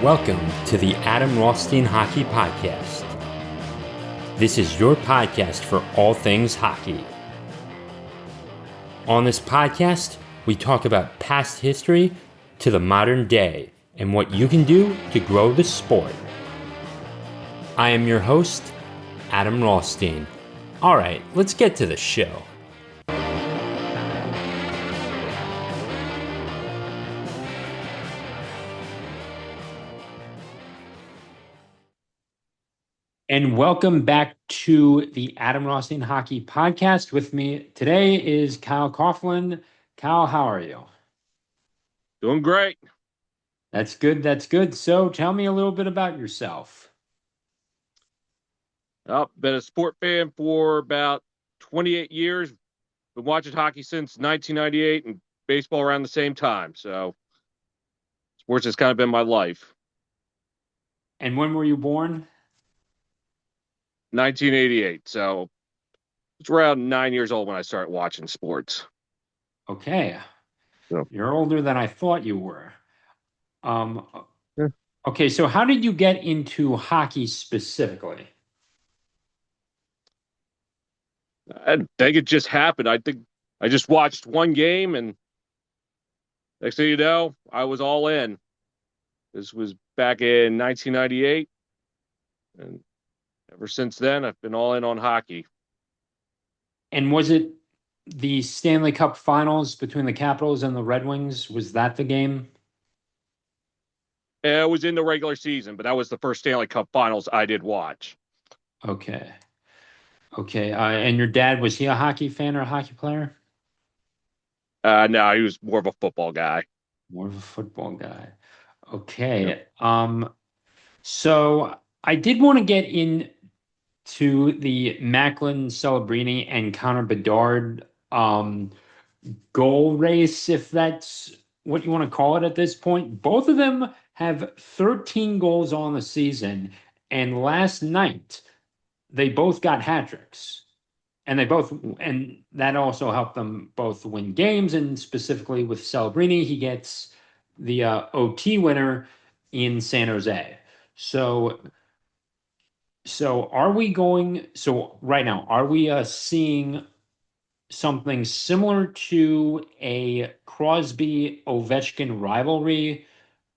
Welcome to the Adam Rothstein Hockey Podcast. This is your podcast for all things hockey. On this podcast, we talk about past history to the modern day and what you can do to grow the sport. I am your host, Adam Rothstein. All right, let's get to the show. And welcome back to the Adam Rothstein Hockey Podcast. With me today is Kyle Caughlin. Kyle, how are you? Doing great. That's good. That's good. So tell me a little bit about yourself. Been a sport fan for about 28 years. Been watching hockey since 1998 and baseball around the same time. So sports has kind of been my life. And when were you born? 1988. So it's around 9 years old when I started watching sports. Okay. So, You're older than I thought you were. Yeah. Okay, so how did you get into hockey specifically? I think it just happened. I think I just watched one game and next thing you know, I was all in. This was back in 1998. And ever since then, I've been all in on hockey. And was it the Stanley Cup Finals between the Capitals and the Red Wings? Was that the game? It was in the regular season, but that was the first Stanley Cup Finals I did watch. Okay. And your dad, was he a hockey fan or a hockey player? No, he was more of a football guy. More of a football guy. Okay. Yep. So I did want to get into the Macklin Celebrini and Connor Bedard goal race, if that's what you want to call it at this point. Both of them have 13 goals on the season, and last night they both got hat tricks. And that also helped them both win games, and specifically with Celebrini, he gets the OT winner in San Jose. So right now, are we seeing something similar to a Crosby-Ovechkin rivalry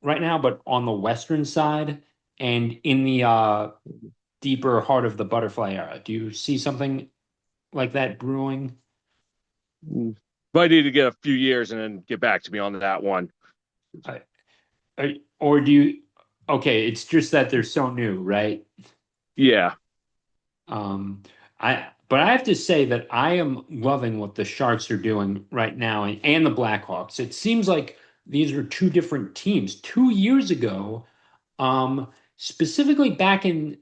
right now, but on the Western side and in the deeper heart of the butterfly era? Do you see something like that brewing? But I need to get a few years and then get back to me on that one. Or do you? Okay, it's just that they're so new, right? Yeah. But I have to say that I am loving what the Sharks are doing right now, and the Blackhawks. It seems like these are two different teams. 2 years ago, specifically back in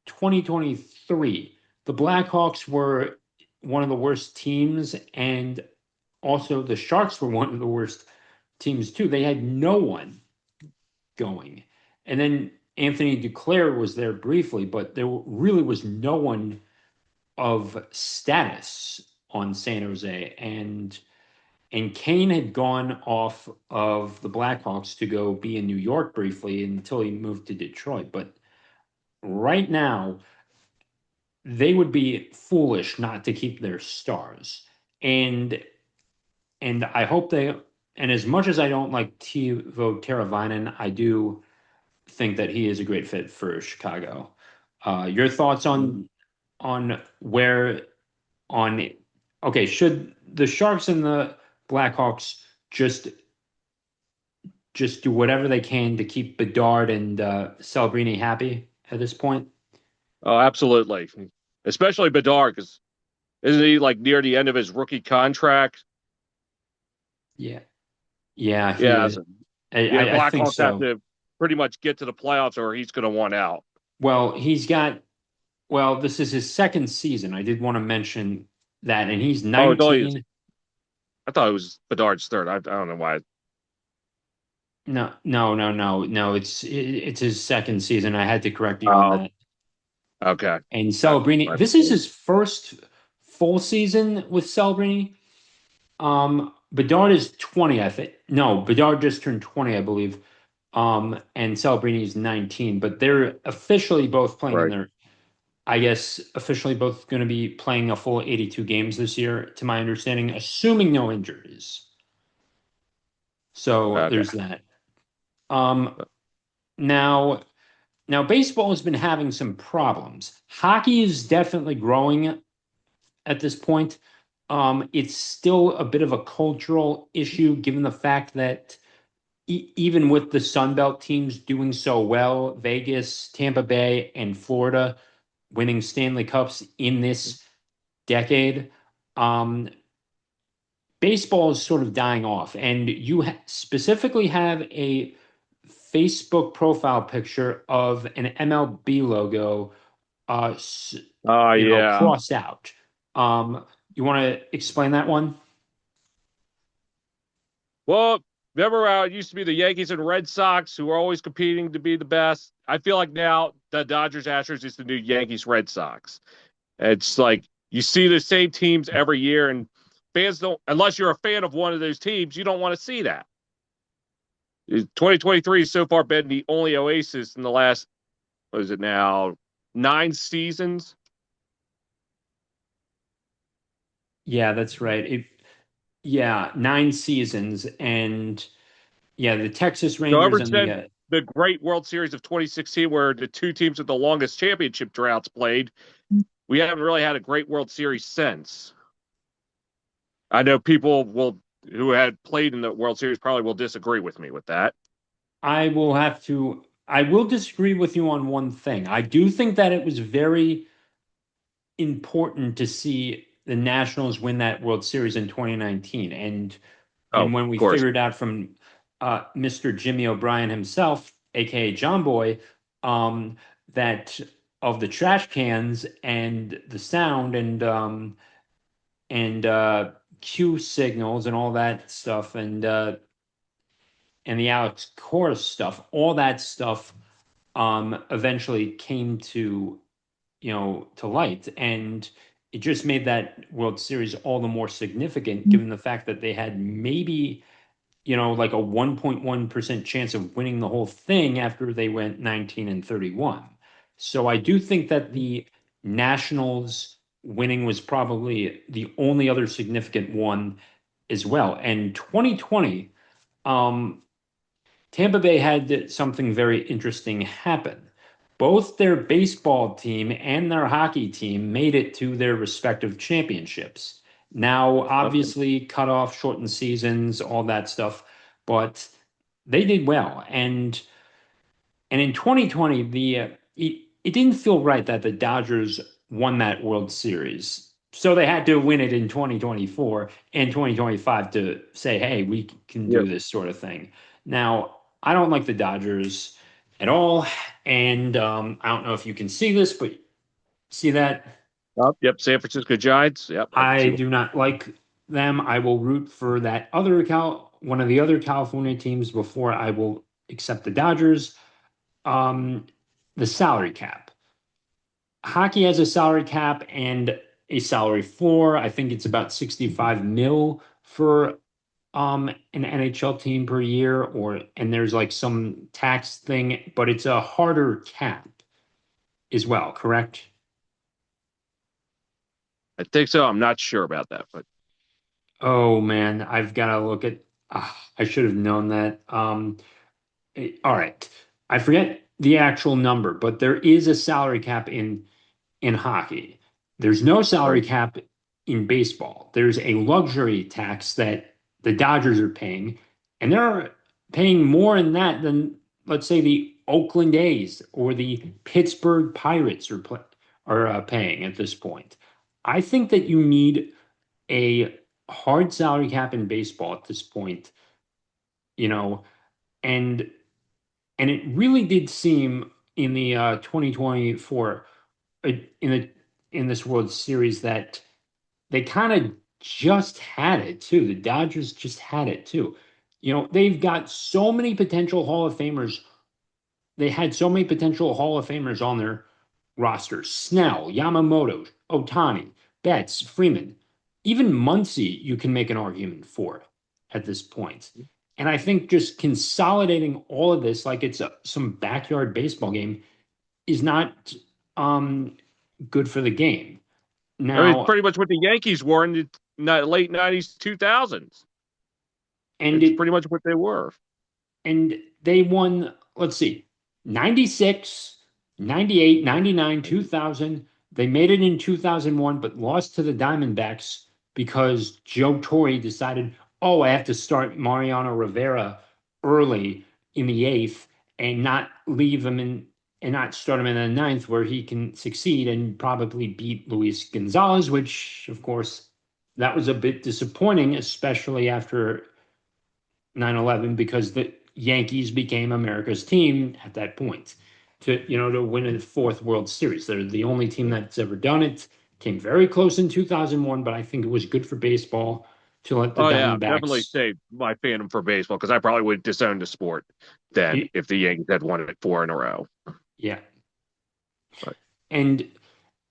2023, the Blackhawks were one of the worst teams, and also the Sharks were one of the worst teams too. They had no one going. And then Anthony Duclair was there briefly, but there really was no one of status on San Jose. And Kane had gone off of the Blackhawks to go be in New York briefly until he moved to Detroit. But right now, they would be foolish not to keep their stars. And I hope and as much as I don't like Teuvo Teravainen, I do think that he is a great fit for Chicago. Your thoughts on should the Sharks and the Blackhawks just do whatever they can to keep Bedard and Celebrini happy at this point? Oh, absolutely. Especially Bedard, because isn't he like near the end of his rookie contract? Yeah. Yeah. I think Blackhawks have to pretty much get to the playoffs or he's going to want out. Well, this is his second season. I did want to mention that, and he's 19. I thought it was Bedard's third. I don't know why. No. It's his second season. I had to correct you on that. Okay. And Celebrini, this is his first full season with Celebrini. Bedard is 20, I think. No, Bedard just turned 20, I believe. and Celebrini is 19, but they're officially both playing in Right. their, I guess, officially both going to be playing a full 82 games this year, to my understanding, assuming no injuries. So Okay. there's that. Um, now, now baseball has been having some problems. Hockey is definitely growing at this point. It's still a bit of a cultural issue, given the fact that even with the Sun Belt teams doing so well, Vegas, Tampa Bay, and Florida winning Stanley Cups in this decade, um, baseball is sort of dying off. And you specifically have a Facebook profile picture of an MLB logo, Oh yeah. crossed out. Um, you want to explain that one? Well, remember it used to be the Yankees and Red Sox who were always competing to be the best. I feel like now the Dodgers Astros is the new Yankees Red Sox. It's like you see the same teams every year, and fans don't, unless you're a fan of one of those teams, you don't want to see that. 2023 has so far been the only oasis in the last, what is it now, 9 seasons. Yeah, that's right. Yeah, 9 seasons, and yeah, the Texas So Rangers ever and the since the great World Series of 2016, where the two teams with the longest championship droughts played, we haven't really had a great World Series since. I know people will who had played in the World Series probably will disagree with me with that. I will disagree with you on one thing. I do think that it was very important to see the Nationals win that World Series in 2019, Oh, and when of we course. figured out from Mr. Jimmy O'Brien himself, aka John Boy, um, that of the trash cans and the sound and cue signals and all that stuff and the Alex Kors stuff, all that stuff eventually came to to light, and it just made that World Series all the more significant, given the fact that they had maybe like a 1.1% chance of winning the whole thing after they went 19 and 31. So I do think that the Nationals winning was probably the only other significant one as well. And 2020, um, Tampa Bay had something very interesting happen. Both their baseball team and their hockey team made it to their respective championships. Now, Okay. obviously, cut off, shortened seasons, all that stuff, but they did well. And in 2020, it didn't feel right that the Dodgers won that World Series. So they had to win it in 2024 and 2025 to say, hey, we can Yeah. do this sort of thing. Now, I don't like the Dodgers at all. And I don't know if you can see this, but see that? Oh, yep. San Francisco Giants. Yep. I can I see. do not like them. I will root for that other one of the other California teams before I will accept the Dodgers. Um, the salary cap. Hockey has a salary cap and a salary floor. I think it's about 65 mil for an NHL team per year, and there's like some tax thing, but it's a harder cap as well, correct? I think so. I'm not sure about that, but Oh man, I've got to look at I should have known that. All right. I forget the actual number, but there is a salary cap in hockey. There's no salary right. cap in baseball. There's a luxury tax that the Dodgers are paying, and they're paying more in that than, let's say, the Oakland A's or the Pittsburgh Pirates are paying at this point. I think that you need a hard salary cap in baseball at this point, you know, and and it really did seem in the 2024 in the in this World Series that they kind of just had it too. The Dodgers just had it too. They've got so many potential Hall of Famers. They had so many potential Hall of Famers on their roster. Snell, Yamamoto, Otani, Betts, Freeman, even Muncy, you can make an argument for at this point. And I think just consolidating all of this like it's some backyard baseball game is not um, good for the game. I mean, it's Now, pretty much what the Yankees were in the late '90s, 2000s. and It's it pretty much what they were. and they won, let's see, 96, 98, 99, 2000. They made it in 2001, but lost to the Diamondbacks because Joe Torre decided, oh, I have to start Mariano Rivera early in the eighth and not leave him in and not start him in the ninth where he can succeed and probably beat Luis Gonzalez, which, of course, that was a bit disappointing, especially after 9/11 because the Yankees became America's team at that point to win a fourth World Series. They're the only team that's ever done it. Came very close in 2001, but I think it was good for baseball to let the Oh yeah, definitely Diamondbacks. saved my fandom for baseball because I probably would disown the sport then y- if the Yankees had won it four in a row. Yeah, But and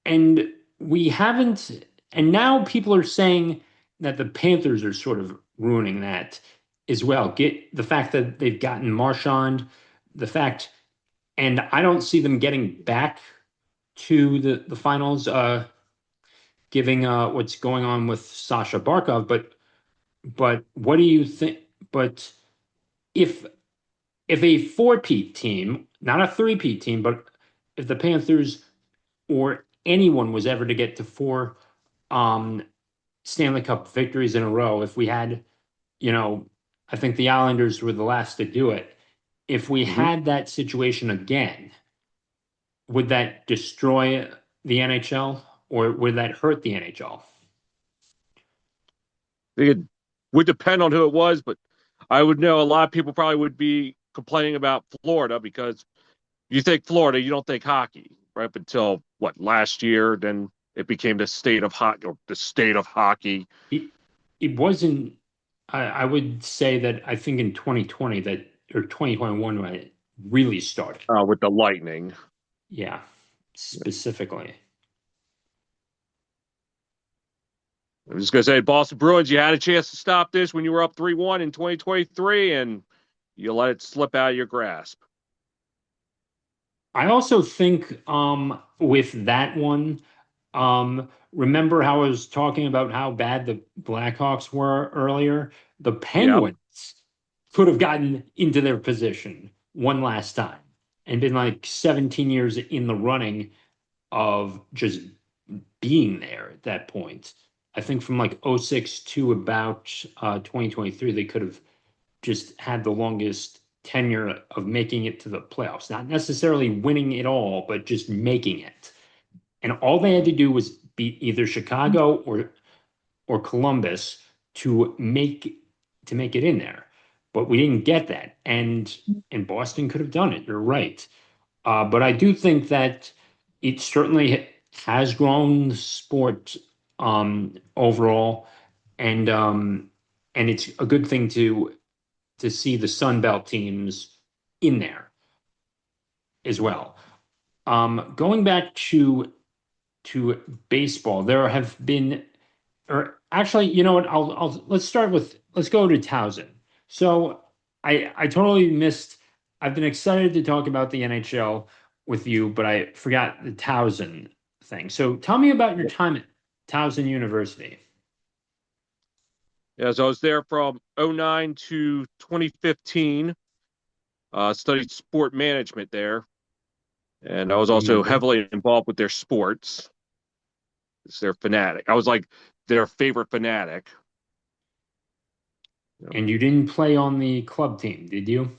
and we haven't, and now people are saying that the Panthers are sort of ruining that as well. Get the fact that they've gotten Marchand, the fact, and I don't see them getting back to the finals, giving what's going on with Sasha Barkov. But what do you think? But if if a four-peat team, not a three-peat team, but if the Panthers or anyone was ever to get to four um, Stanley Cup victories in a row, if we had, you know, I think the Islanders were the last to do it. If we mhm. had that situation again, would that destroy the NHL or would that hurt the NHL? It would depend on who it was, but I would know a lot of people probably would be complaining about Florida because you think Florida, you don't think hockey, right? Up until what last year, then it became the state of hockey or the state of hockey It it wasn't. I would say that I think in 2020 that or 2021 when it really started. with the Lightning. Yeah, specifically. I was going to say, Boston Bruins, you had a chance to stop this when you were up 3-1 in 2023, and you let it slip out of your grasp. I also think with that one, remember how I was talking about how bad the Blackhawks were earlier? The Yeah. Penguins could have gotten into their position one last time and been like 17 years in the running of just being there at that point. I think from like '06 to about 2023, they could have just had the longest tenure of making it to the playoffs. Not necessarily winning it all, but just making it. And all they had to do was beat either Chicago or Columbus to make it in there. But we didn't get that. And Boston could have done it. You're right. But I do think that it certainly has grown the sport overall, and and it's a good thing to see the Sun Belt teams in there as well. Going back to baseball, there have been, or actually, you know what? Let's go to Towson. So I totally missed. I've been excited to talk about the NHL with you, but I forgot the Towson thing. So tell me about your time at Towson University. Yeah, so I was there from '09 to 2015, studied sport management there. And I was also Mhm. heavily involved with their sports. It's their fanatic. I was like their favorite fanatic. You know, And you didn't play on the club team, did you?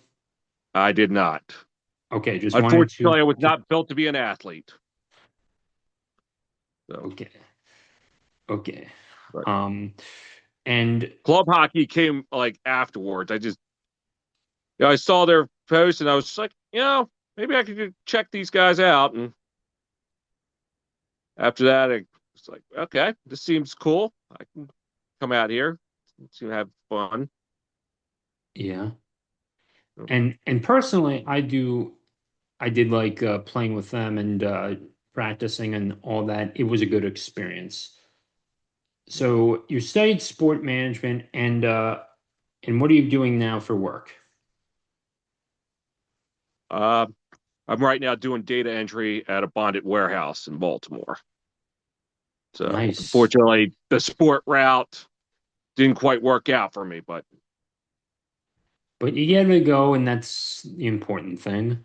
I did not. Okay, just wanted Unfortunately, I was to not built to be an athlete. So, okay, okay. but Um, and club hockey came like afterwards. I saw their post and I was just like, maybe I could check these guys out. And after that, I was like, okay, this seems cool. I can come out here to have fun. yeah, and personally, I did like playing with them and practicing and all that. It was a good experience. So you studied sport management And what are you doing now for work? Uh, I'm right now doing data entry at a bonded warehouse in Baltimore. So Nice. unfortunately, the sport route didn't quite work out for me, but But you get to go, and that's the important thing.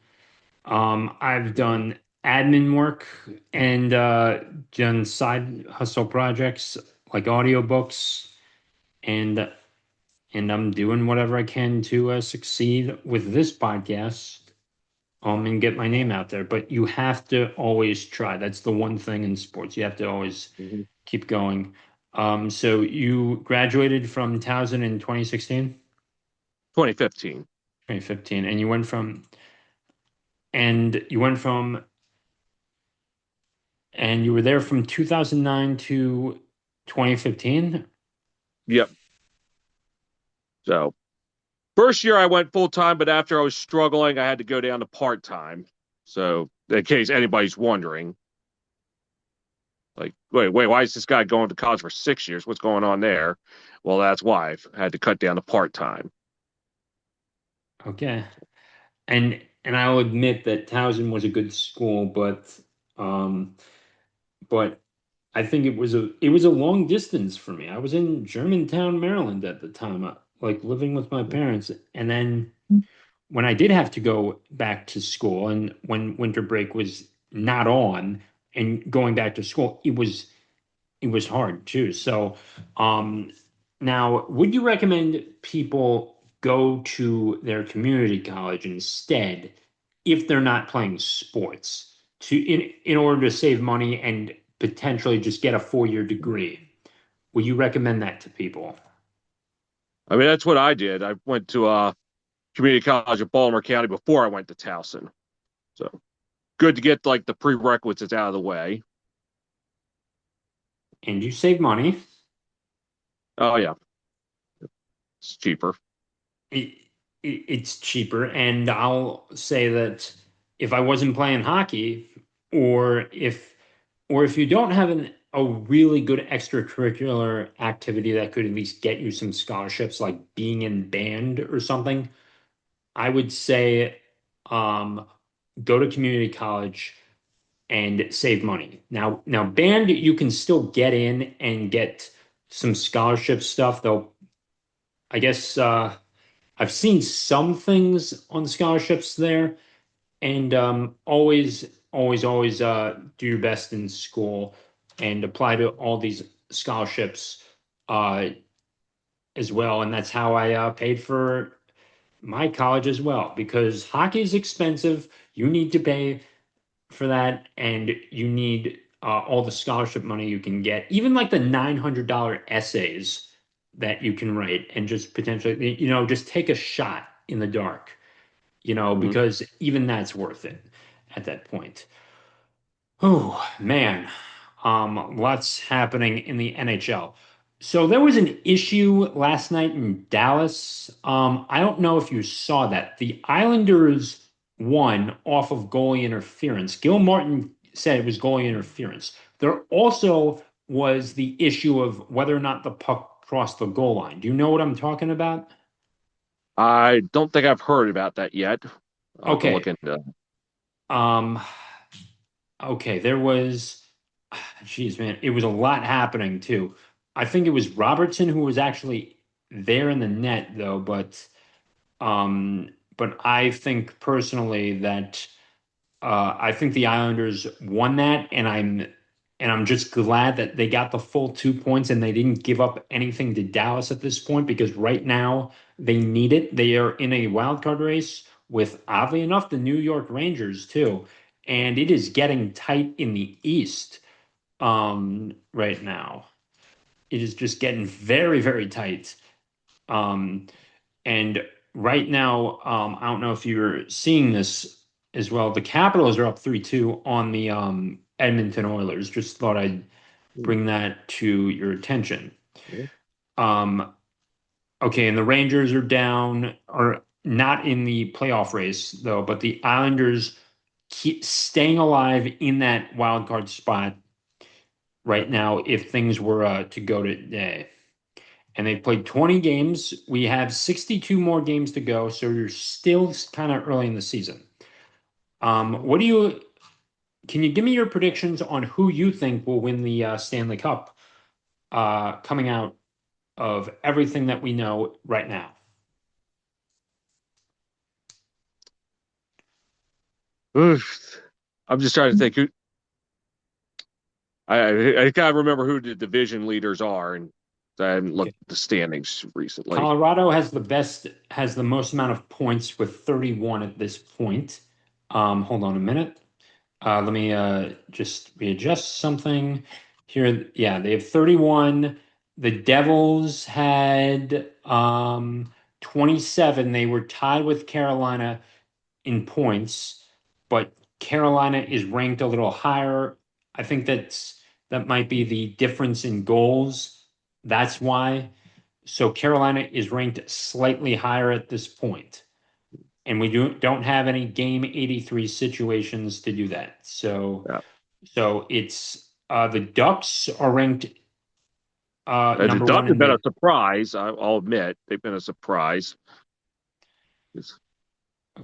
I've done admin work and done side hustle projects like audiobooks, and and I'm doing whatever I can to succeed with this podcast, and get my name out there. But you have to always try. That's the one thing in sports. You have to always Mhm. keep going. So you graduated from Towson in 2016, 2015. 2015, and you went from and you were there from 2009 to 2015. Yep. So first year I went full time, but after I was struggling, I had to go down to part time. So in case anybody's wondering, like, wait, why is this guy going to college for 6 years? What's going on there? Well, that's why I've had to cut down to part time. Okay. And I'll admit that Towson was a good school, um but I think it was a long distance for me. I was in Germantown, Maryland at the time, like living with my parents. And then when I did have to go back to school and when winter break was not on and going back to school, it was hard too. So, um, now, would you recommend people go to their community college instead if they're not playing sports in order to save money and potentially just get a 4-year degree? Would you recommend that to people? I mean, that's what I did. I went to community college at Baltimore County before I went to Towson. So good to get like the prerequisites out of the way. And you save money. Oh yeah, it's cheaper. it, it's cheaper. And I'll say that if I wasn't playing hockey, or if you don't have a really good extracurricular activity that could at least get you some scholarships, like being in band or something, I would say um, go to community college and save money. Now band you can still get in and get some scholarship stuff, though. I guess I've seen some things on scholarships there, and always do your best in school and apply to all these scholarships uh, as well. And that's how I paid for my college as well, because hockey is expensive. You need to pay for that, and you need all the scholarship money you can get, even like the $900 essays that you can write, and just potentially, just take a shot in the dark, Mhm. because even that's worth it at that point. Oh man, lots happening in the NHL. So there was an issue last night in Dallas. I don't know if you saw that. The Islanders won off of goalie interference. Gil Martin said it was goalie interference. There also was the issue of whether or not the puck crossed the goal line. Do you know what I'm talking about? I don't think I've heard about that yet. I'll have to look Okay. into that. Um, Okay, there was, geez, man, it was a lot happening too. I think it was Robertson who was actually there in the net though, but I think personally that I think the Islanders won that, and I'm just glad that they got the full 2 points and they didn't give up anything to Dallas at this point, because right now they need it. They are in a wild card race with, oddly enough, the New York Rangers too, and it is getting tight in the East right now. It is just getting very, very tight. Um, and right now, I don't know if you're seeing this as well. The Capitals are up 3-2 on the Edmonton Oilers. Just thought I'd bring that to your attention. Um, okay, and the Rangers are not in the playoff race though, but the Islanders keep staying alive in that wild card spot right now if things were to go today. and they played 20 games. We have 62 more games to go, so you're still kind of early in the season. What do you Can you give me your predictions on who you think will win the Stanley Cup coming out of everything that we know right now? Oof. I'm just trying to think who. I can't remember who the division leaders are, and I haven't looked at the standings recently. Colorado has the most amount of points with 31 at this point. Hold on a minute. Let me just readjust something here. Yeah, they have 31. The Devils had 27. They were tied with Carolina in points, but Carolina is ranked a little higher. I think that might be the difference in goals. That's why. So Carolina is ranked slightly higher at this point. And we don't have any game 83 situations to do that. Yeah. So it's the Ducks are ranked The number Ducks one have in been a the surprise. I'll admit they've been a surprise.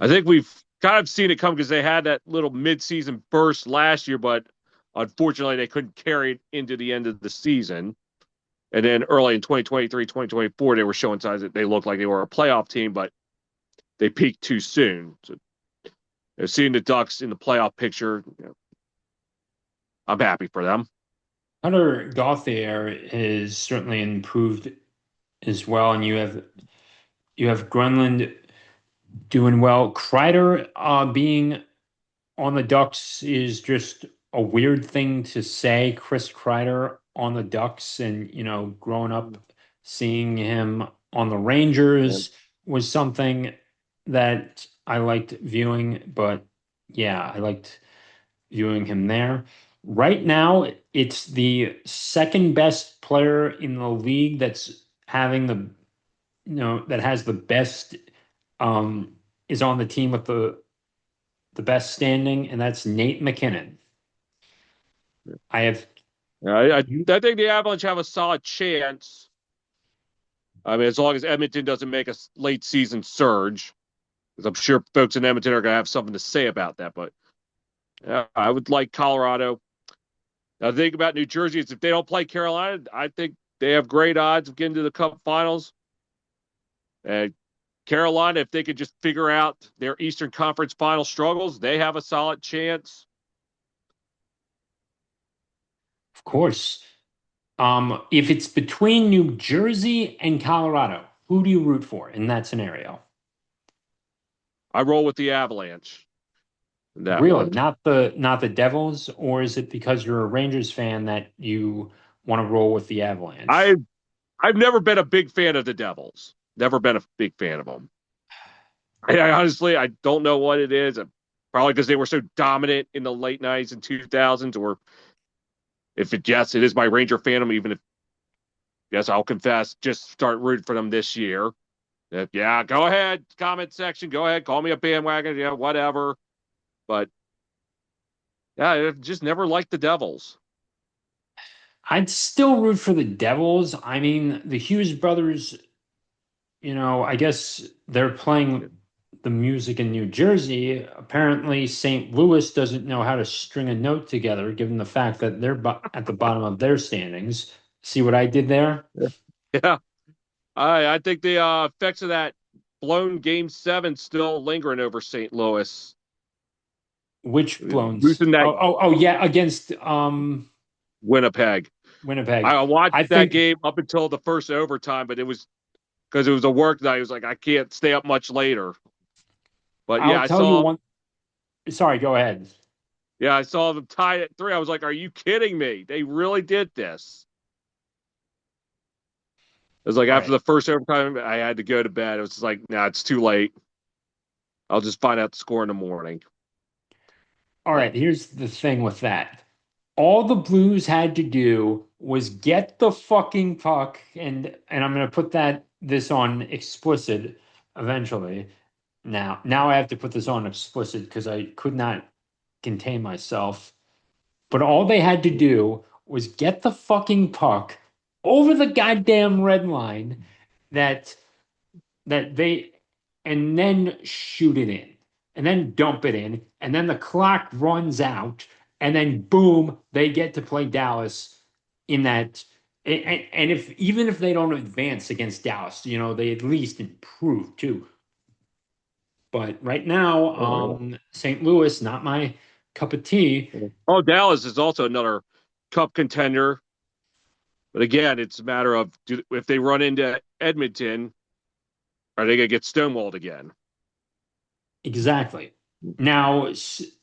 I think we've kind of seen it come because they had that little midseason burst last year, but unfortunately they couldn't carry it into the end of the season. And then early in 2023, 2024, they were showing signs that they looked like they were a playoff team, but they peaked too soon. So seeing the Ducks in the playoff picture, I'm happy for them. Hunter Gauthier is certainly improved as well, and you have Grunland doing well. Kreider being on the Ducks is just a weird thing to say. Chris Kreider on the Ducks, and growing up seeing him on the Yeah. Rangers was something that I liked viewing, but yeah, I liked viewing him there. Right now, it's the second best player in the league that's having that has the best um is on the team with the best standing, and that's Nate McKinnon. I have you I think the Avalanche have a solid chance. I mean, as long as Edmonton doesn't make a late season surge, because I'm sure folks in Edmonton are going to have something to say about that. But I would like Colorado. Now, the thing about New Jersey is if they don't play Carolina, I think they have great odds of getting to the Cup Finals. And Carolina, if they could just figure out their Eastern Conference final struggles, they have a solid chance. Of course. If it's between New Jersey and Colorado, who do you root for in that scenario? I roll with the Avalanche in that Really, one. not the Devils, or is it because you're a Rangers fan that you want to roll with the I Avalanche? I've never been a big fan of the Devils. Never been a big fan of them. I honestly I don't know what it is. Probably because they were so dominant in the late '90s and 2000s, or if it yes, it is my Ranger fandom. Even if yes, I'll confess, just start rooting for them this year. Yeah, go ahead, comment section. Go ahead, call me a bandwagon. Yeah, whatever. But yeah, I just never liked the Devils. I'd still root for the Devils. I mean, the Hughes brothers, I guess they're playing the music in New Jersey. Apparently, St. Louis doesn't know how to string a note together, given the fact that they're at the bottom of their standings. See what I did there? Yeah, I think the effects of that blown Game 7 still lingering over St. Louis. Which blown? Losing that Oh, yeah, against Winnipeg. Winnipeg. I watched I that think game up until the first overtime, but it was because it was a work night. It was like I can't stay up much later. But I'll yeah, I tell you saw one. Sorry, go ahead. yeah, I saw them tie at 3. I was like, "Are you kidding me? They really did this." It was like All after right. the first overtime, I had to go to bed. It was just like, "Nah, it's too late. I'll just find out the score in the morning." All But right, here's the thing with that. All the Blues had to do was get the fucking puck, and I'm gonna put this on explicit eventually. Now I have to put this on explicit because I could not contain myself. But all they had to do was get the fucking puck over the goddamn red line that they and then shoot it in and then dump it in and then the clock runs out and then boom they get to play Dallas in that and if even if they don't advance against Dallas, they at least improve too. But right now, Oh, St. Louis, not my cup of tea. yeah. Oh, Dallas is also another cup contender. But again, it's a matter of if they run into Edmonton, are they going to get stonewalled again? Exactly. Now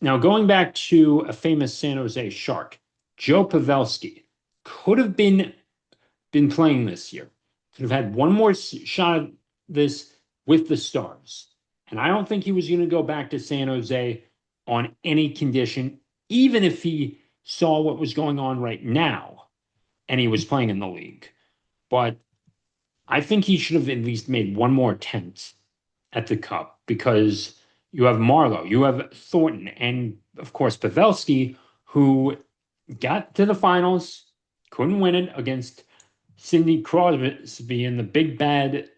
going back to a famous San Jose Shark, Joe Pavelski could have been playing this year. Could have had one more shot at this with the Stars. And I don't think he was going to go back to San Jose on any condition, even if he saw what was going on right now and he was playing in the league. But I think he should have at least made one more attempt at the Cup because you have Marlowe, you have Thornton, and of course Pavelski, who got to the finals, couldn't win it against Sidney Crosby and the big bad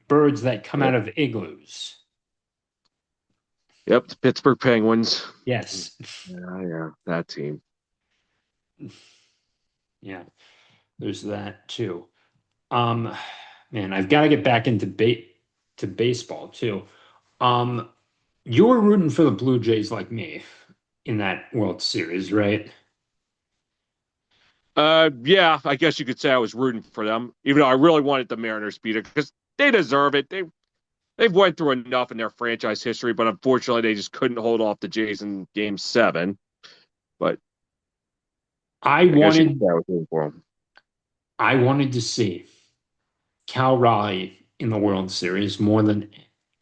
birds that come out Yep, of igloos. yep, the Pittsburgh Penguins. Yes. Yeah, yeah, that team. Yeah, there's that too. Um, man, I've got to get back into baseball too. Um, you were rooting for the Blue Jays like me in that World Series, right? Yeah, I guess you could say I was rooting for them, even though I really wanted the Mariners to beat it because they deserve it. They've went through enough in their franchise history, but unfortunately, they just couldn't hold off the Jays in Game 7. But I I guess you could wanted say I was rooting for them. I wanted to see Cal Raleigh in the World Series more than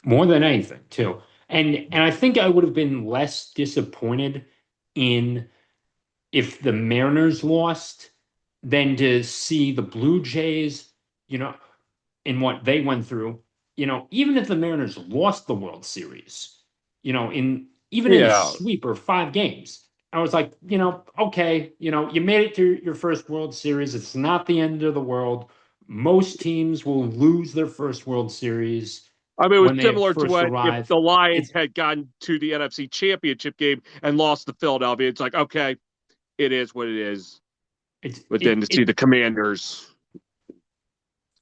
anything too. And I think I would have been less disappointed in if the Mariners lost than to see the Blue Jays, you know, in what they went through. Even if the Mariners lost the World Series, even in a Yeah, sweep or 5 games, I was like, okay, you made it to your first World Series. It's not the end of the world. Most teams will lose their first World Series I mean, it was when they similar to first what if arrive. the Lions It's had gotten to the NFC Championship game and lost to Philadelphia. It's like, okay, it is what it is. it's But then it to see it the Commanders,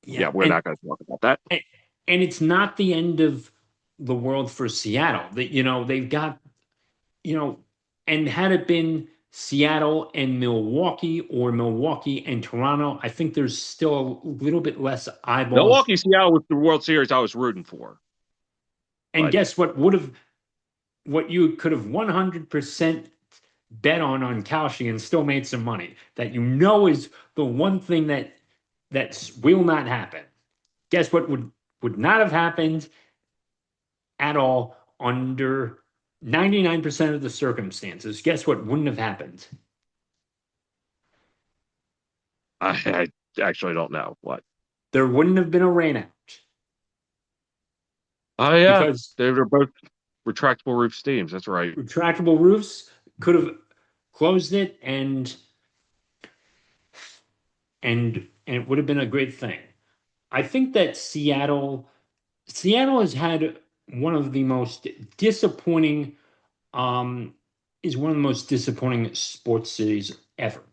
yeah, yeah, we're not going to talk about that. and and it's not the end of the world for Seattle. That they've got you know, and had it been Seattle and Milwaukee or Milwaukee and Toronto, I think there's still a little bit less eyeballs. Milwaukee, Seattle was the World Series I was rooting for. And But guess what you could have 100% bet on Kalshi and still made some money that is the one thing that will not happen. Guess what would not have happened at all under 99% of the circumstances? Guess what wouldn't have happened? I actually don't know what. There wouldn't have been a rainout Oh, yeah. because They're both retractable roof steams. That's right. retractable roofs could have closed it and it would have been a great thing. I think that Seattle has had one of the most disappointing um is one of the most disappointing sports cities ever.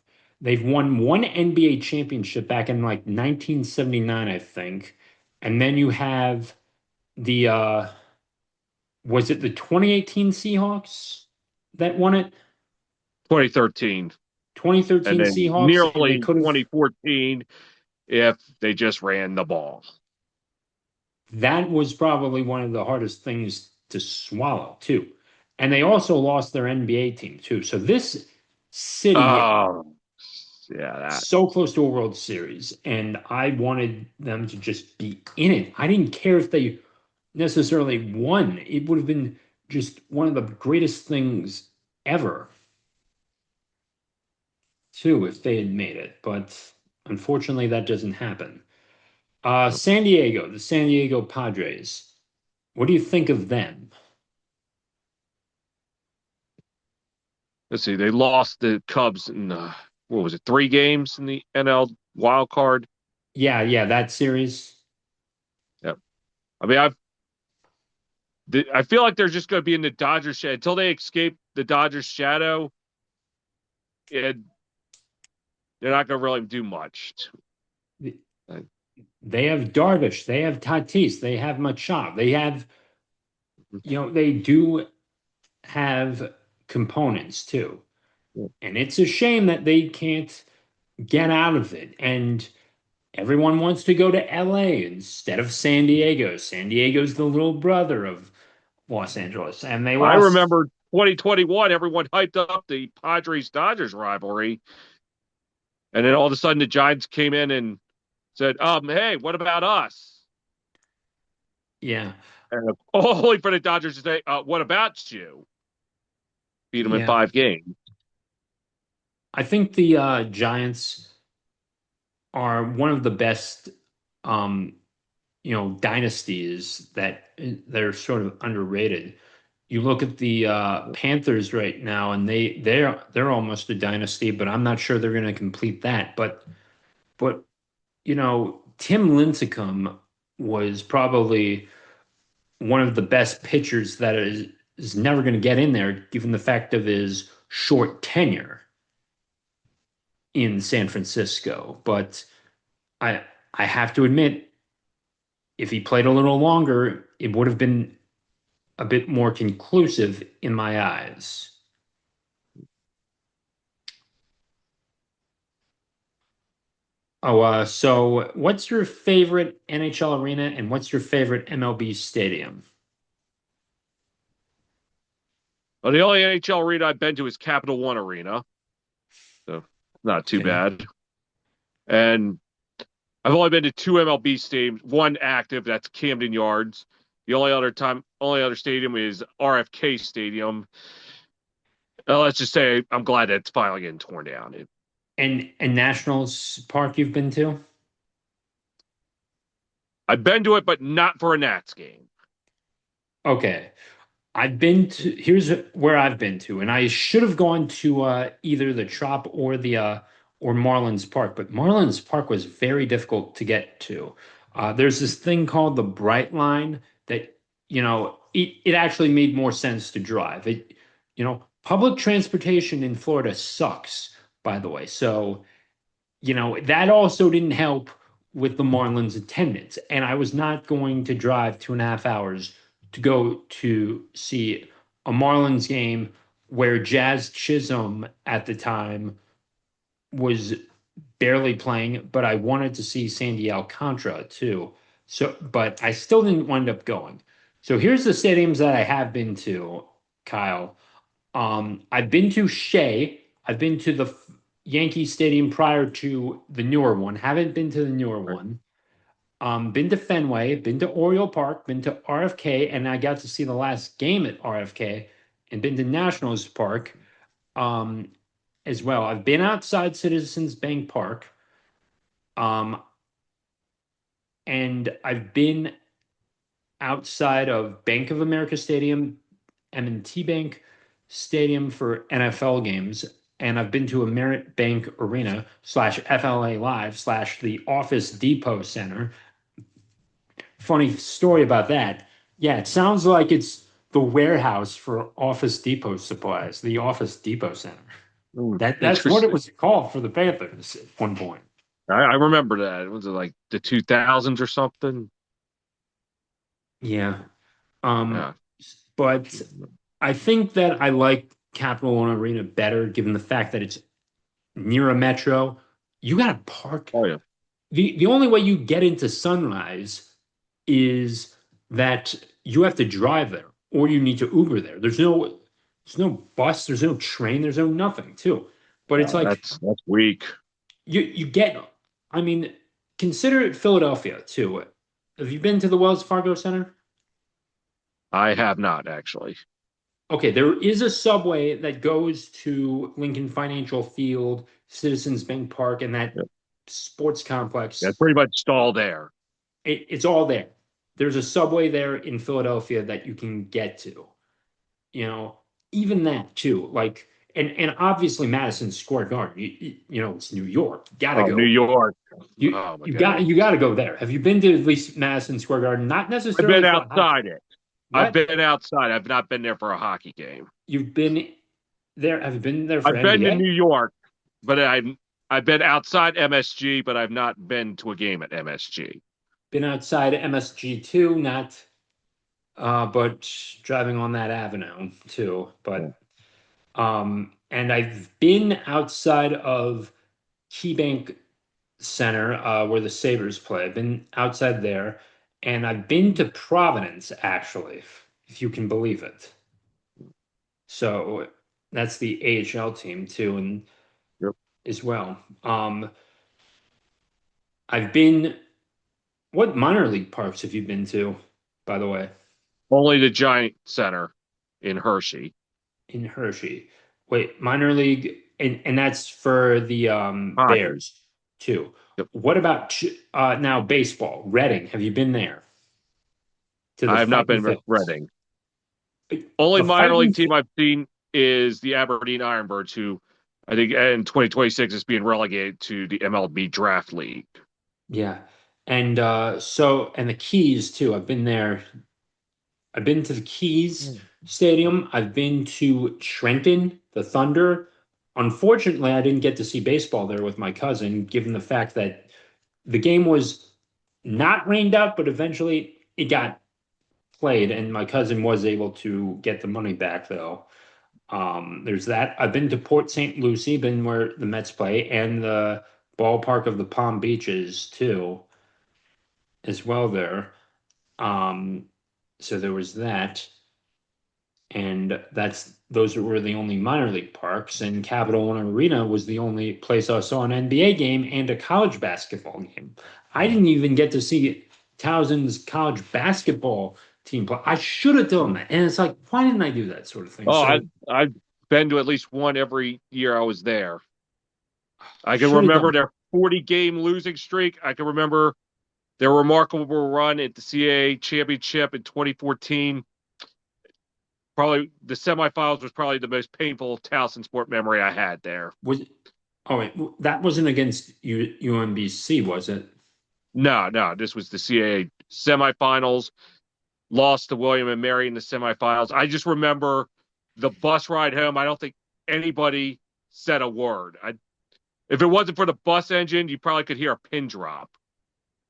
They've won one NBA championship back in like 1979, I think. And then you have the was it the 2018 Seahawks that won it? 2013. And 2013 then Seahawks, and they nearly could have. 2014 if they just ran the ball. That was probably one of the hardest things to swallow, too. And they also lost their NBA team, too. So this city, Oh, yeah, that. so close to a World Series, and I wanted them to just be in it. I didn't care if they necessarily won. It would have been just one of the greatest things ever, too, if they had made it. But unfortunately, that doesn't happen. San Diego, the San Diego Padres. What do you think of them? Let's see. They lost the Cubs in what was it, 3 games in the NL wild card. Yeah, yeah, that series. Yeah. I mean, I feel like they're just going to be in the Dodgers shadow until they escape the Dodgers shadow, and they're not going to really do much. They have Darvish, they have Tatis, they have Machado, they have, they do have components too. And it's a shame that they can't get out of it. And everyone wants to go to LA instead of San Diego. San Diego's the little brother of Los Angeles. And they I lost. remember 2021, everyone hyped up the Padres Dodgers rivalry, and then all of a sudden the Giants came in and said, hey, what about us? Yeah. And only for the Dodgers to say, what about you? Beat them in Yeah. 5 games. I think the Giants are one of the best um, dynasties that they're sort of underrated. You look at the Panthers right now, and they're almost a dynasty, but I'm not sure they're going to complete that. But Tim Lincecum was probably one of the best pitchers that is never going to get in there, given the fact of his short tenure in San Francisco. But I I have to admit, if he played a little longer, it would have been a bit more conclusive in my eyes. Oh, so what's your favorite NHL arena and what's your favorite MLB stadium? Well, the only NHL arena I've been to is Capital One Arena, so not too Okay. bad. And I've only been to two MLB stadiums, one active, that's Camden Yards. Only other stadium is RFK Stadium. Let's just say I'm glad that it's finally getting torn down. And Nationals Park you've been to? I've been to it, but not for a Nats game. Okay. Here's where I've been to, and I should have gone to either the Trop or Marlins Park, but Marlins Park was very difficult to get to. There's this thing called the Bright Line that, it actually made more sense to drive. Public transportation in Florida sucks, by the way. So that also didn't help with the Marlins attendance. And I was not going to drive 2.5 hours to go to see a Marlins game where Jazz Chisholm at the time was barely playing, but I wanted to see Sandy Alcantara too. So, but I still didn't wind up going. So here's the stadiums that I have been to, Kyle. I've been to Shea. I've been to the Yankee Stadium prior to the newer one. Haven't been to the newer Right. one. Been to Fenway, been to Oriole Park, been to RFK, and I got to see the last game at RFK, and been to Nationals Park um, as well. I've been outside Citizens Bank Park, um, and I've been outside of Bank of America Stadium, M&T Bank Stadium for NFL games, and I've been to a Merit Bank Arena slash FLA Live slash the Office Depot Center. Funny story about that. Yeah, it sounds like it's the warehouse for Office Depot supplies, the Office Depot Center. That's what it Interesting. was called for the Panthers at one point. I remember that. Was it like the 2000s or something? Yeah. Um, Yeah. but I think that I like Capital One Arena better given the fact that it's near a metro. You got to park. Oh yeah. The only way you get into Sunrise is that you have to drive there or you need to Uber there. There's no bus, there's no train, there's no nothing too. But it's No, like that's weak. you get I mean, consider it Philadelphia too. Have you been to the Wells Fargo Center? I have not actually. Okay, there is a subway that goes to Lincoln Financial Field, Citizens Bank Park, and that Yeah, sports yeah, complex. pretty much stall there. It's all there. There's a subway there in Philadelphia that you can get to. You know, even that too. Like and obviously Madison Square Garden. It's New York. You gotta Oh, New go. York. You Oh my you got God. you got to go there. Have you been to at least Madison Square Garden? Not I've necessarily been for a hockey. outside it. I've What? been outside. I've not been there for a hockey game. You've been there? Have you been there for I've been to NBA? New York, but I've been outside MSG, but I've not been to a game at MSG. Been outside MSG too, not but driving on that avenue too. Yeah. And I've been outside of KeyBank Center, where the Sabres play. I've been outside there, and I've been to Providence, actually, if you can believe it. So that's the AHL team too, and Yep. as well. I've been. What minor league parks have you been to, by the way, Only the Giant Center in Hershey. in Hershey? Wait, minor league, and that's for the Hockey. Bears too. Yep. What about now baseball? Reading, have you been there to the I have not Fighting been with Phils? Reading. Only The minor league Fighting, team I've seen is the Aberdeen Ironbirds, who I think in 2026 is being relegated to the MLB Draft League. yeah, and and the Keys too. I've been there. I've been to the Keys Stadium. I've been to Trenton, the Thunder. Unfortunately, I didn't get to see baseball there with my cousin, given the fact that the game was not rained out, but eventually it got played, and my cousin was able to get the money back, though. There's that. I've been to Port St. Lucie, been where the Mets play, and the ballpark of the Palm Beaches, too, as well there. Um, so there was that. And those were the only minor league parks, and Capital One Arena was the only place I saw an NBA game and a college basketball game. I didn't even get to see Towson's college basketball team play. I should have done that, and it's like, why didn't I do that sort of thing? Oh, So I've been to at least one every year I was there. I can should have remember done. their 40 game losing streak. I can remember their remarkable run at the CAA championship in 2014. Probably the semifinals was probably the most painful Towson sport memory I had there. Was Oh wait, that wasn't against UMBC, was it? No, this was the CAA semifinals. Lost to William and Mary in the semifinals. I just remember the bus ride home. I don't think anybody said a word. If it wasn't for the bus engine, you probably could hear a pin drop.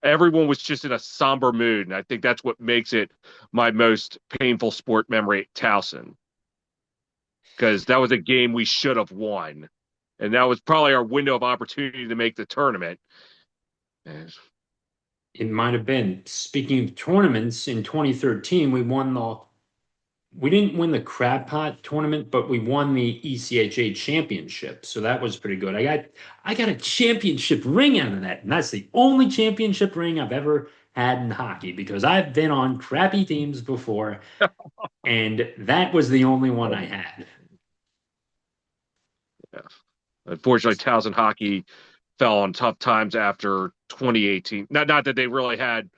Everyone was just in a somber mood, and I think that's what makes it my most painful sport memory at Towson, because that was a game we should have won, and that was probably our window of opportunity to make the tournament. And It might have been. Speaking of tournaments, in 2013, we didn't win the crab pot tournament, but we won the ECHA championship. So that was pretty good. I got a championship ring out of that. And that's the only championship ring I've ever had in hockey because I've been on crappy teams before, and that was the only one I had. yeah. Unfortunately, Towson hockey fell on tough times after 2018. Not that they really had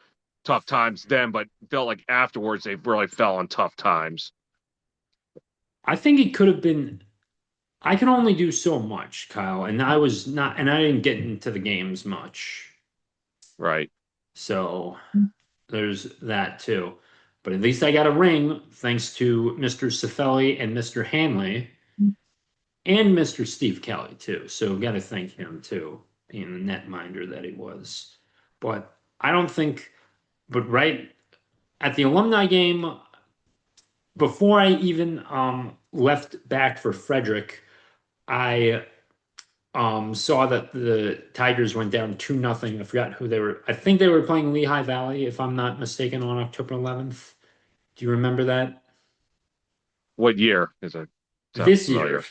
tough times then, but felt like afterwards they really fell on tough times. I think it could have been. I can only do so much, Kyle, and I didn't get into the games much. Right. So there's that too. But at least I got a ring thanks to Mr. Cifelli and Mr. Hanley and Mr. Steve Kelly too. So got to thank him too, being the netminder that he was. But I don't think, but right at the alumni game, before I even left back for Frederick, I saw that the Tigers went down 2-0. I forgot who they were. I think they were playing Lehigh Valley, if I'm not mistaken, on October 11th. Do you remember that? What year is it? Sounds This year. familiar.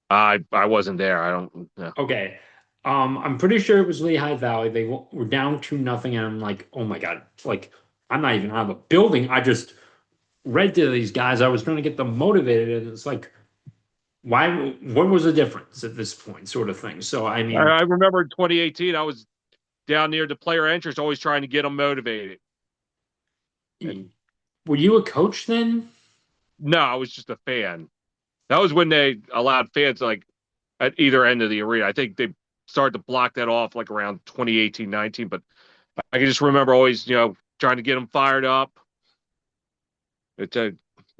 I wasn't there. I don't know. Okay. I'm pretty sure it was Lehigh Valley. They were down 2-0, and I'm like, oh my God. Like, I'm not even out of the building. I just read to these guys. I was trying to get them motivated, and it's like, what was the difference at this point, sort of thing. So, I mean, I remember in 2018, I was down near the player entrance, always trying to get them motivated. And were you a coach then? no, I was just a fan. That was when they allowed fans like at either end of the arena. I think they started to block that off like around 2018, 19. But I can just remember always, trying to get them fired up. It's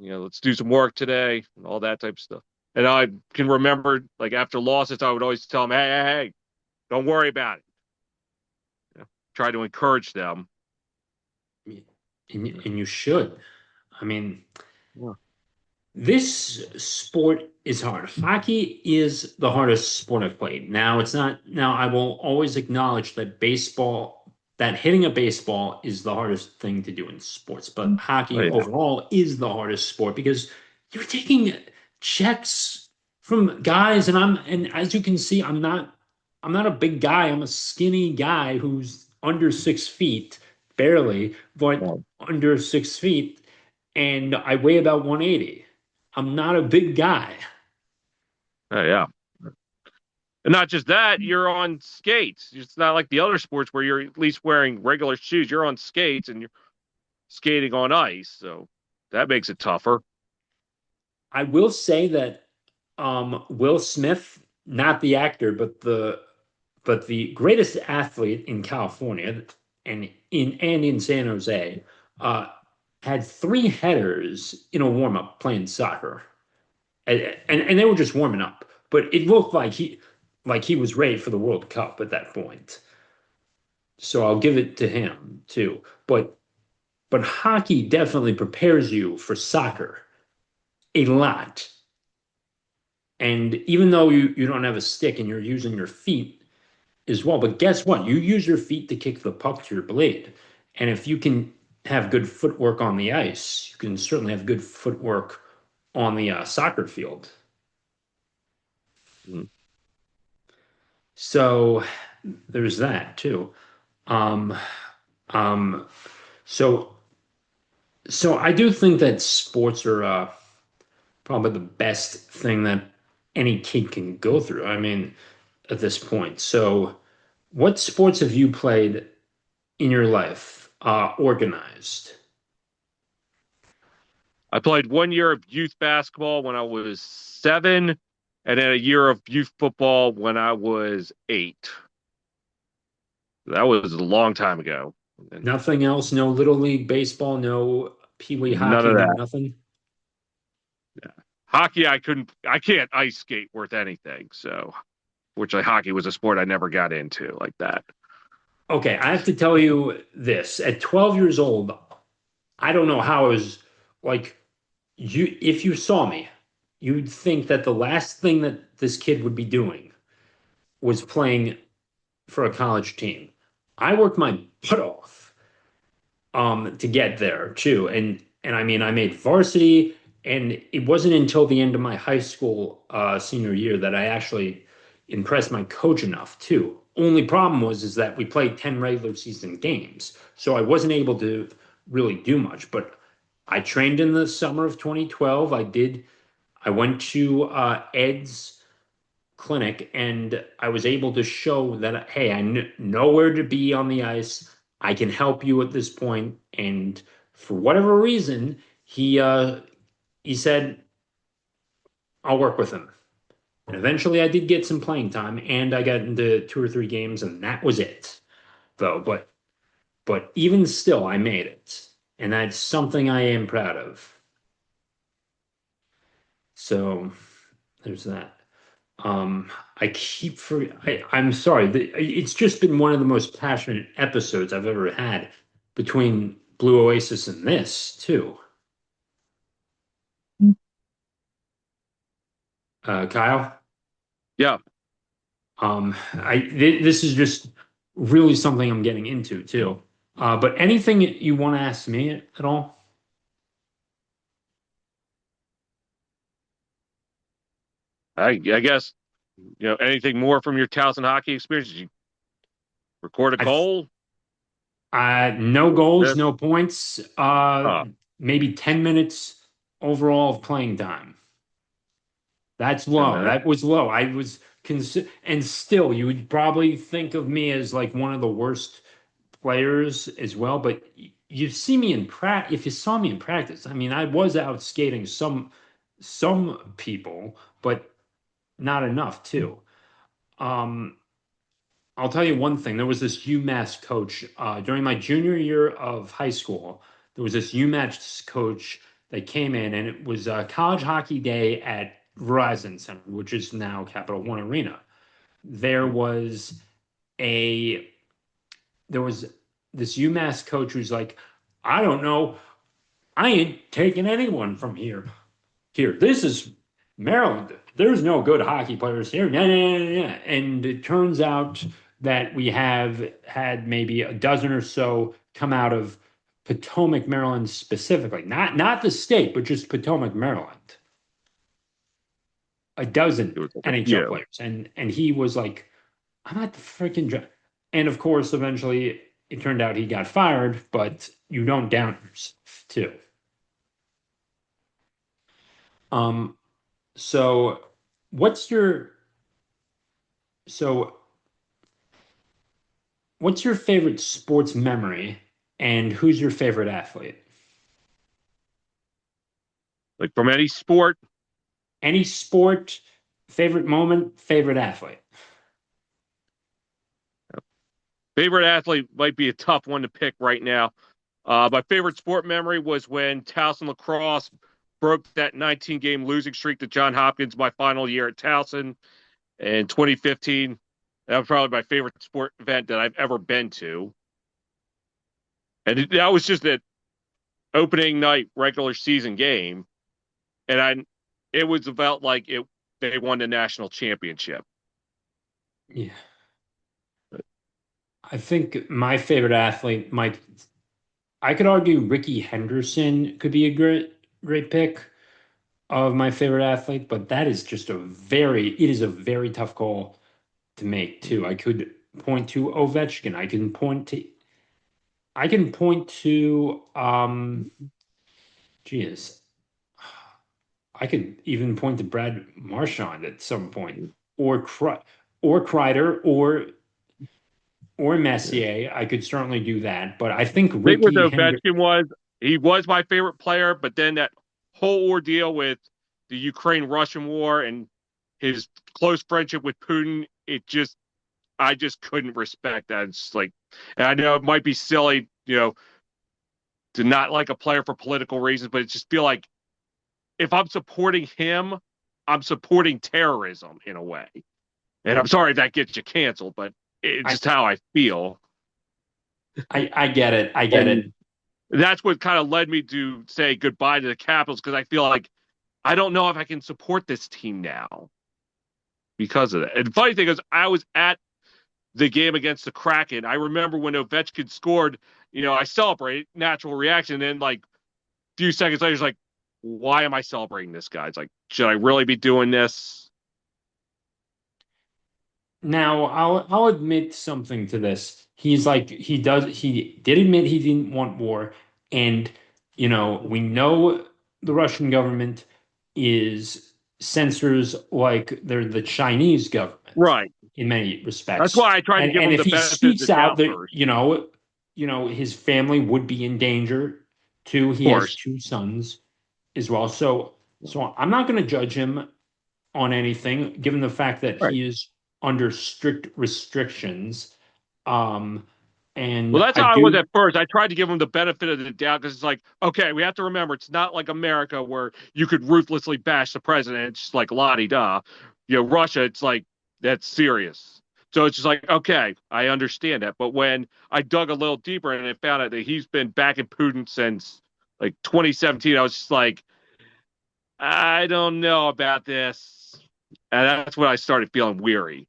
let's do some work today and all that type of stuff. And I can remember like after losses, I would always tell them, hey, don't worry about it. Try to encourage them. And you should. I mean, Yeah. this sport is hard. Hockey is the hardest sport I've played. Now, it's not, now I will always acknowledge that that hitting a baseball is the hardest thing to do in sports, but Oh, hockey yeah. overall is the hardest sport because you're taking checks from guys, and as you can see, I'm not a big guy. I'm a skinny guy who's under 6 feet, barely, but Oh, under 6 feet, and I weigh about 180. I'm not a big guy. yeah. And not just that, you're on skates. It's not like the other sports where you're at least wearing regular shoes. You're on skates and you're skating on ice. So that makes it tougher. I will say that Will Smith, not the actor, but the greatest athlete in California and in San Jose, uh, had three headers in a warm up playing soccer, and they were just warming up, but it looked like he was ready for the World Cup at that point. So I'll give it to him too. But hockey definitely prepares you for soccer a lot. And even though you don't have a stick and you're using your feet as well, but guess what? You use your feet to kick the puck to your blade. And if you can have good footwork on the ice, you can certainly have good footwork on the soccer field. Mhm. So there's that too. Um, um, so so I do think that sports are probably the best thing that any kid can go through. I mean, at this point. So, what sports have you played in your life, organized? I played 1 year of youth basketball when I was 7, and then a year of youth football when I was 8. That was a long time ago. And Nothing else? No Little League baseball, no Pee Wee none hockey, of no that. nothing? Yeah. Hockey, I can't ice skate worth anything. So, fortunately, hockey was a sport I never got into like that. Okay, I have to tell you this. At 12 years old, I don't know how I was like if you saw me, you'd think that the last thing that this kid would be doing was playing for a college team. I worked my butt off to get there too. And I mean I made varsity, and it wasn't until the end of my high school senior year that I actually impressed my coach enough too. Only problem was is that we played 10 regular season games. So I wasn't able to really do much, but I trained in the summer of 2012. I went to Ed's clinic, and I was able to show that, hey, I know where to be on the ice. I can help you at this point. And for whatever reason, he said, I'll work with him. And eventually I did get some playing time, and I got into two or three games, and that was it, though. But even still, I made it. And that's something I am proud of. So there's that. I keep for I'm sorry. It's just been one of the most passionate episodes I've ever had between Blue Oasis and this too. Kyle, Yeah, this is just really something I'm getting into too. But anything you want to ask me at all? I guess anything more from your Towson hockey experience? Did you record a I've goal? no goals, This? no points. Uh, Maybe 10 minutes overall of playing time. That's 10 low. minutes. That was low. And still, you would probably think of me as like one of the worst players as well. But you see me in practice. If you saw me in practice, I mean, I was out skating some people, but not enough too. Um, I'll tell you one thing. There was this UMass coach during my junior year of high school. There was this UMass coach that came in, and it was college hockey day at Verizon Center, which is now Capital One Arena. There was a there was this UMass coach who's like, I don't know, I ain't taking anyone from here. Here, this is Maryland. There's no good hockey players here. Nah, nah, nah, nah. And it turns out that we have had maybe a dozen or so come out of Potomac, Maryland specifically. Not the state, but just Potomac, Maryland. A dozen It was like NHL yeah. players. And he was like, I'm not the freaking and of course, eventually it turned out he got fired, but you don't down yourself too. Um, so what's your so what's your favorite sports memory and who's your favorite athlete? Like from any sport, Any sport, favorite moment, favorite athlete. favorite athlete might be a tough one to pick right now. My favorite sport memory was when Towson lacrosse broke that 19 game losing streak to John Hopkins my final year at Towson in 2015. That was probably my favorite sport event that I've ever been to. That was just an opening night regular season game. It was about like they won the national championship. Yeah. I think my favorite athlete might I could argue Ricky Henderson could be a great pick of my favorite athlete, but that is just it is a very tough call to make too. I could point to Ovechkin. I can point to geez, I could even point to Brad Marchand at some point, or Kreider, or Yeah. Messier. I could certainly do that, but I think Thing with Ricky Henderson. Ovechkin was he was my favorite player, but then that whole ordeal with the Ukraine-Russian war and his close friendship with Putin, I just couldn't respect that. It's like, and I know it might be silly, to not like a player for political reasons, but it just feel like if I'm supporting him, I'm supporting terrorism in a way. And I'm sorry if that gets you canceled, but it's I just how I feel. I get it. I get it. And that's what kind of led me to say goodbye to the Capitals because I feel like I don't know if I can support this team now because of that. And the funny thing is, I was at the game against the Kraken. I remember when Ovechkin scored, I celebrated, natural reaction. And then, like, a few seconds later, it's like, why am I celebrating this guy? It's like, should I really be doing this? Now, I'll admit something to this. He did admit he didn't want war, and we know the Russian government is censors like they're the Chinese government Right. in many That's respects. why I tried to give And him if the he benefit of the speaks out doubt that, first. his family would be in danger too. Of He has course. two sons as well. So I'm not going to judge him on anything, given the fact that Right. he is under strict restrictions. Um, Well, and that's I how I was do, at first. I tried to give him the benefit of the doubt because it's like, okay, we have to remember it's not like America where you could ruthlessly bash the president. It's just like la di da. Russia, it's like that's serious. So it's just like, okay, I understand that. But when I dug a little deeper and I found out that he's been backing Putin since like 2017, I was just like, I don't know about this. And that's when I started feeling weary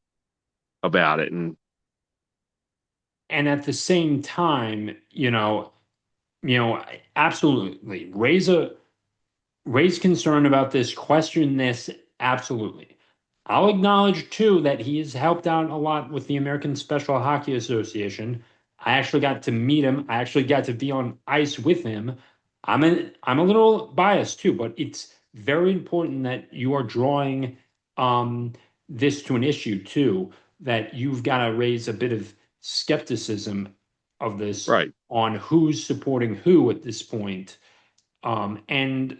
about it. And and at the same time, absolutely raise concern about this, question this, absolutely. I'll acknowledge too that he has helped out a lot with the American Special Hockey Association. I actually got to meet him. I actually got to be on ice with him. I'm a little biased too, but it's very important that you are drawing um, this to an issue too, that you've got to raise a bit of skepticism of this right. on who's supporting who at this point. And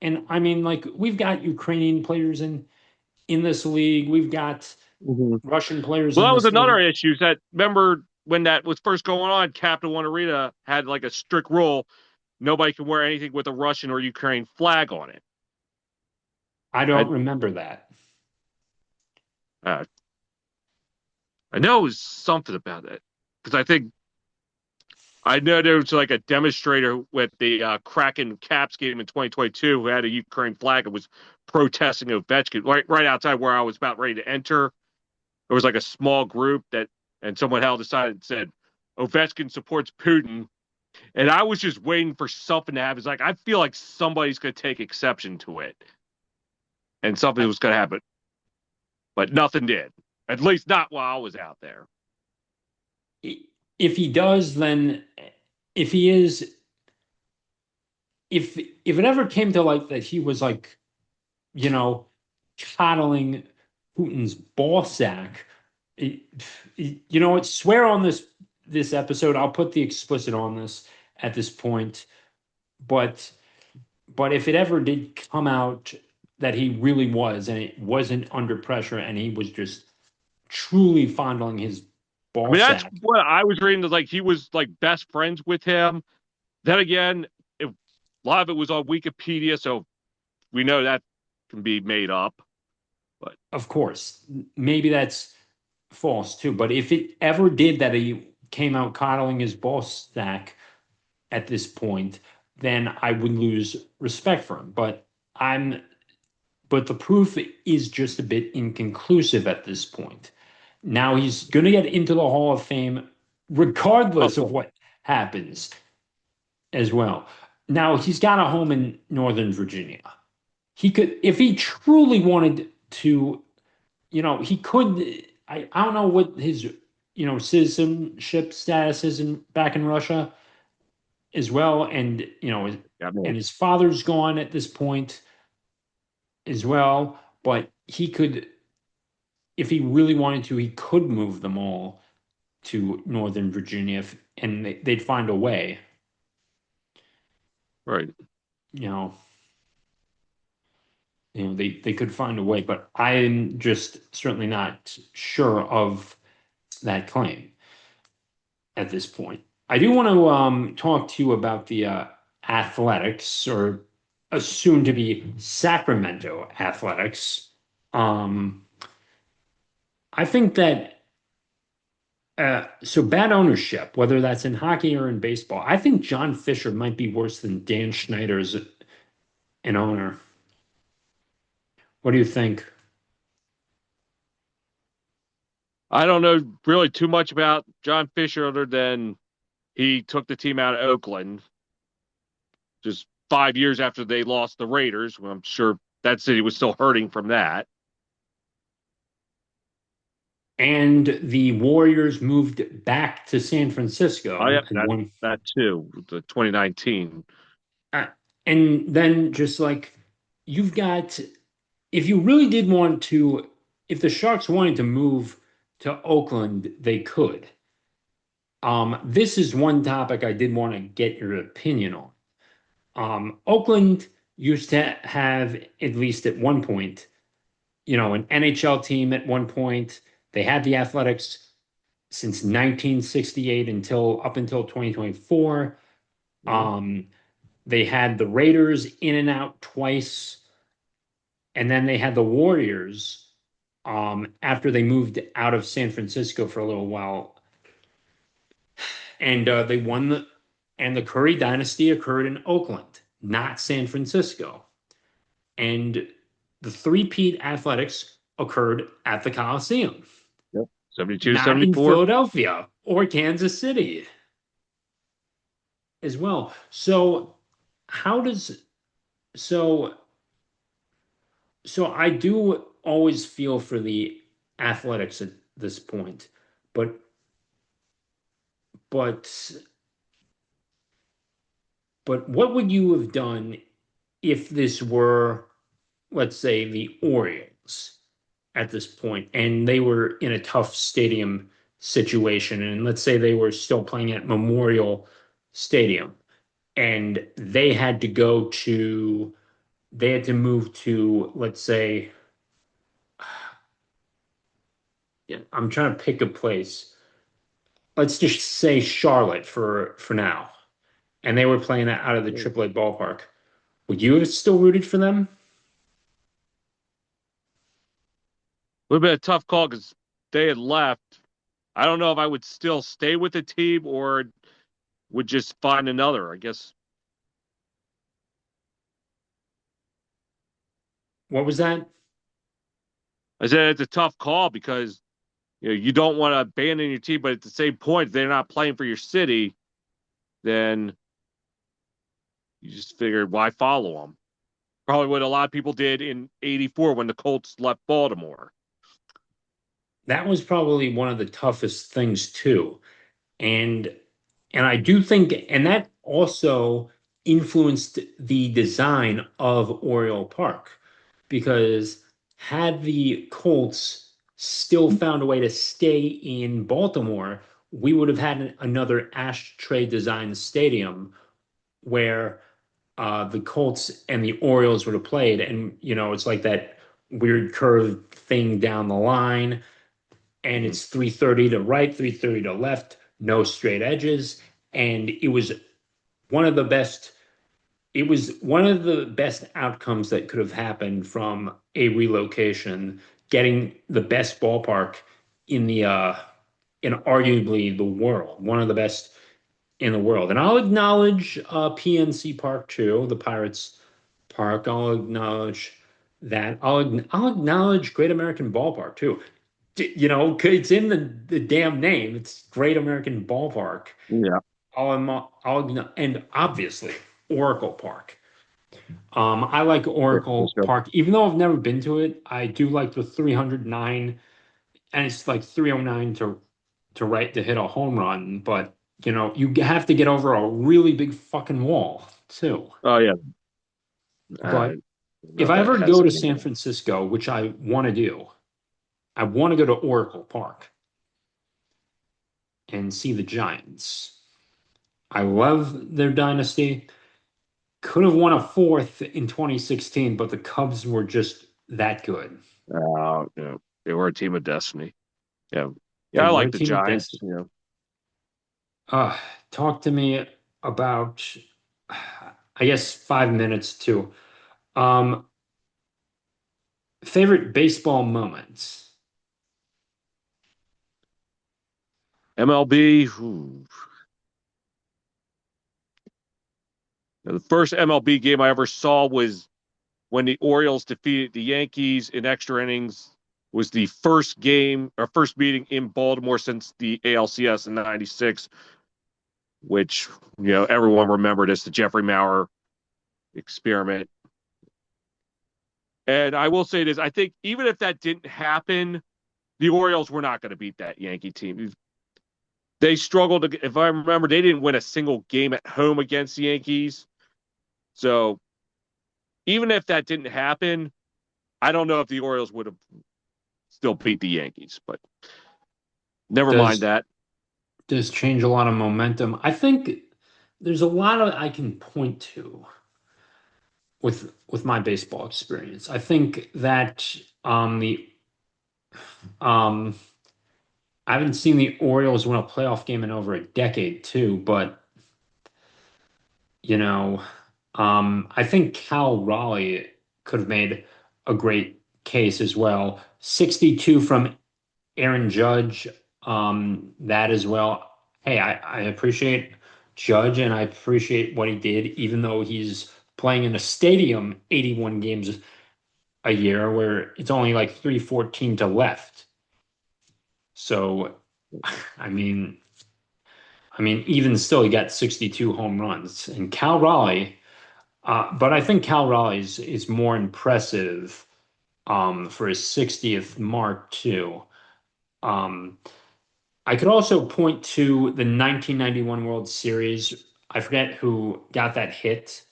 And I mean, like we've got Ukrainian players in this league. We've got Mhm. Russian players Well, in that was this another league. issue. That remember when that was first going on, Capital One Arena had like a strict rule: nobody can wear anything with a Russian or Ukraine flag on it. I I, don't remember that. uh, I know it was something about it because I know there was like a demonstrator with the Kraken Caps game in 2022 who had a Ukraine flag and was protesting Ovechkin right outside where I was about ready to enter. There was like a small group and someone held a sign and said, Ovechkin supports Putin. And I was just waiting for something to happen. It's like, I feel like somebody's going to take exception to it and something I, was going to happen, but nothing did. At least not while I was out there. if he does, then if he is, if it ever came to like that, he was like, you know, coddling Putin's ball sack. it- you know what? Swear on this episode. I'll put the explicit on this at this point. But if it ever did come out that he really was, and it wasn't under pressure, and he was just truly fondling his I ball mean, that's sack, what I was reading. Like he was like best friends with him. Then again, a lot of it was on Wikipedia, so we know that can be made up. But of course, maybe that's false too. But if it ever did that he came out coddling his ball sack at this point, then I would lose respect for him. I'm but the proof is just a bit inconclusive at this point. Now he's going to get into the Hall of Fame of regardless of course, what happens as well. Now he's got a home in Northern Virginia. He could, if he truly wanted to, he could. I don't know what his, citizenship status is back in Russia as well, and I mean, and his father's gone at this point as well. But he could, if he really wanted to, he could move them all to Northern Virginia, and they'd find a way. right. You know, they could find a way, but I'm just certainly not sure of that claim at this point. I do want to talk to you about the Athletics, or soon to be Sacramento Athletics. Um, I think that so bad ownership, whether that's in hockey or in baseball, I think John Fisher might be worse than Dan Schneider as an owner. What do you think? I don't know really too much about John Fisher other than he took the team out of Oakland just 5 years after they lost the Raiders. Well, I'm sure that city was still hurting from that. And the Warriors moved back to San Oh yeah, Francisco and won. that too. The 2019. Uh, and then just like you've got, if you really did want to, if the Sharks wanted to move to Oakland, they could. This is one topic I did want to get your opinion on. Oakland used to have, at least at one point, an NHL team at one point. They had the Athletics since 1968 until up until 2024. Mhm. Um, they had the Raiders in and out twice, and then they had the Warriors after they moved out of San Francisco for a little while, and they won the. And the Curry dynasty occurred in Oakland, not San Francisco. And the three-peat Athletics occurred at the Coliseum, Yep. 72, not in 74. Philadelphia or Kansas City as well. So how does so so I do always feel for the Athletics at this point, but but what would you have done if this were, let's say, the Orioles at this point, and they were in a tough stadium situation, and let's say they were still playing at Memorial Stadium, and they had to go to they had to move to, let's say, yeah, I'm trying to pick a place. Let's just say Charlotte for now. And they were playing that out of the Would AAA ballpark. Would you have still rooted for them? have been a tough call because they had left. I don't know if I would still stay with the team or would just find another. I guess What was that? I said it's a tough call because you don't want to abandon your team, but at the same point, if they're not playing for your city, then you just figured why follow them? Probably what a lot of people did in '84 when the Colts left Baltimore. That was probably one of the toughest things too. And and I do think, and that also influenced the design of Oriole Park, because had the Colts still found a way to stay in Baltimore, we would have had another ashtray design stadium where the Colts and the Orioles would have played. And, it's like that weird curved thing down the line, and Mm-hmm. it's 330 to right, 330 to left, no straight edges. And one of the best, it was one of the best outcomes that could have happened from a relocation, getting the best ballpark in in arguably the world, one of the best in the world. And I'll acknowledge PNC Park too, the Pirates Park. I'll acknowledge that. I'll acknowledge Great American Ballpark too. It's in the damn name. It's Great American Ballpark. Yeah, And obviously Oracle Park. I like yeah, for Oracle sure. Park, even though I've never been to it. I do like the 309, and it's like 309 to hit a home run. But you have to get over a really big fucking wall too. Oh yeah, But if not I that ever go to hesitant. San Francisco, which I want to do, I want to go to Oracle Park and see the Giants. I love their dynasty. Could have won a fourth in 2016, but the Cubs were just that good. They were a team of destiny. Yeah, They yeah, I were a like the team of Giants. destiny. Talk to me about, I guess, 5 minutes too. Um, Favorite baseball moments. MLB. Ooh. The first MLB game I ever saw was when the Orioles defeated the Yankees in extra innings. Was the first game or first meeting in Baltimore since the ALCS in '96, which everyone remembered as the Jeffrey Maurer experiment. And I will say this: I think even if that didn't happen, the Orioles were not going to beat that Yankee team. They struggled to, if I remember, they didn't win a single game at home against the Yankees. So even if that didn't happen, I don't know if the Orioles would have still beat the Yankees, but never mind Does that. does change a lot of momentum. I think there's a lot of I can point to with my baseball experience. I think that the um I haven't seen the Orioles win a playoff game in over a decade too, but you know, I think Cal Raleigh could have made a great case as well. 62 from Aaron Judge, that as well. Hey, I appreciate Judge and I appreciate what he did, even though he's playing in a stadium 81 games a year where it's only like 314 to left. So, I mean, even still, he got 62 home runs. And Cal Raleigh, but I think Cal Raleigh is more impressive for his 60th mark too. Um, I could also point to the 1991 World Series. I forget who got that hit